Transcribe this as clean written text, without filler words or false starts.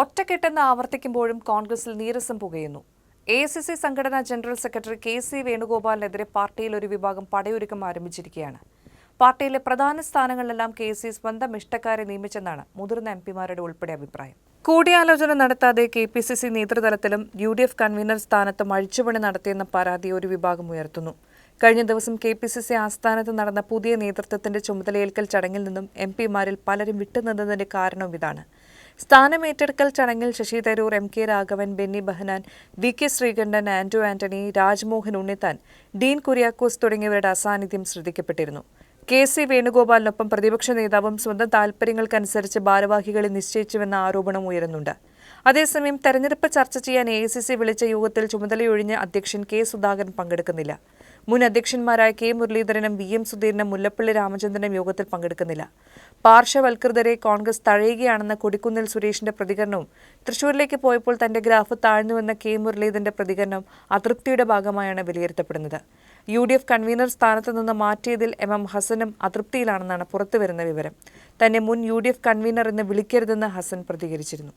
ഒറ്റക്കെട്ടെന്ന് ആവർത്തിക്കുമ്പോഴും കോൺഗ്രസിൽ നീരസം പുകയുന്നു. AICC സംഘടനാ ജനറൽ സെക്രട്ടറി KC വേണുഗോപാലിനെതിരെ പാർട്ടിയിൽ ഒരു വിഭാഗം പടയൊരുക്കം ആരംഭിച്ചിരിക്കുകയാണ്. പാർട്ടിയിലെ പ്രധാന സ്ഥാനങ്ങളിലെല്ലാം KC സ്വന്തം ഇഷ്ടക്കാരെ നിയമിച്ചെന്നാണ് മുതിർന്ന MPമാരുടെ ഉൾപ്പെടെ അഭിപ്രായം. കൂടിയാലോചന നടത്താതെ KPCC നേതൃതലത്തിലും UDF കൺവീനർ സ്ഥാനത്തും അഴിച്ചുപണി നടത്തിയെന്ന പരാതി ഒരു വിഭാഗം ഉയർത്തുന്നു. കഴിഞ്ഞ ദിവസം KPCC ആസ്ഥാനത്ത് നടന്ന പുതിയ നേതൃത്വത്തിന്റെ ചുമതലയേൽക്കൽ ചടങ്ങിൽ നിന്നും MPമാരിൽ പലരും വിട്ടുനിന്നതിന്റെ കാരണവും ഇതാണ്. സ്ഥാനമേറ്റെടുക്കൽ ചടങ്ങിൽ ശശി തരൂർ, MK രാഘവൻ, ബെന്നി ബെഹനാൻ, VK ശ്രീകണ്ഠൻ, ആന്റോ ആന്റണി, രാജ്മോഹൻ ഉണ്ണിത്താൻ, ഡീൻ കുര്യാക്കോസ് തുടങ്ങിയവരുടെ അസാന്നിധ്യം ശ്രദ്ധിക്കപ്പെട്ടിരുന്നു. KC വേണുഗോപാലിനൊപ്പം പ്രതിപക്ഷ നേതാവും സ്വന്തം താൽപര്യങ്ങൾക്കനുസരിച്ച് ഭാരവാഹികളെ നിശ്ചയിച്ചുവെന്ന ആരോപണം ഉയരുന്നുണ്ട്. അതേസമയം തെരഞ്ഞെടുപ്പ് ചർച്ച ചെയ്യാൻ AICC വിളിച്ച യോഗത്തിൽ ചുമതലയൊഴിഞ്ഞ അധ്യക്ഷൻ K സുധാകരൻ പങ്കെടുക്കുന്നില്ല. മുൻ അധ്യക്ഷന്മാരായ K മുരളീധരനും VM സുധീരനും മുല്ലപ്പള്ളി രാമചന്ദ്രനും യോഗത്തിൽ പങ്കെടുക്കുന്നില്ല. പാർശ്വവൽകൃതരെ കോൺഗ്രസ് തഴയുകയാണെന്ന കൊടിക്കുന്നിൽ സുരേഷിന്റെ പ്രതികരണവും തൃശൂരിലേക്ക് പോയപ്പോൾ തന്റെ ഗ്രാഫ് താഴ്ന്നുവെന്ന K മുരളീധരന്റെ പ്രതികരണം അതൃപ്തിയുടെ ഭാഗമായാണ് വിലയിരുത്തപ്പെടുന്നത്. UDF കൺവീനർ സ്ഥാനത്ത് നിന്ന് മാറ്റിയതിൽ MM ഹസനും അതൃപ്തിയിലാണെന്നാണ് പുറത്തുവരുന്ന വിവരം. തന്നെ മുൻ UDF കൺവീനർ എന്ന് വിളിക്കരുതെന്ന് ഹസൻ പ്രതികരിച്ചിരുന്നു.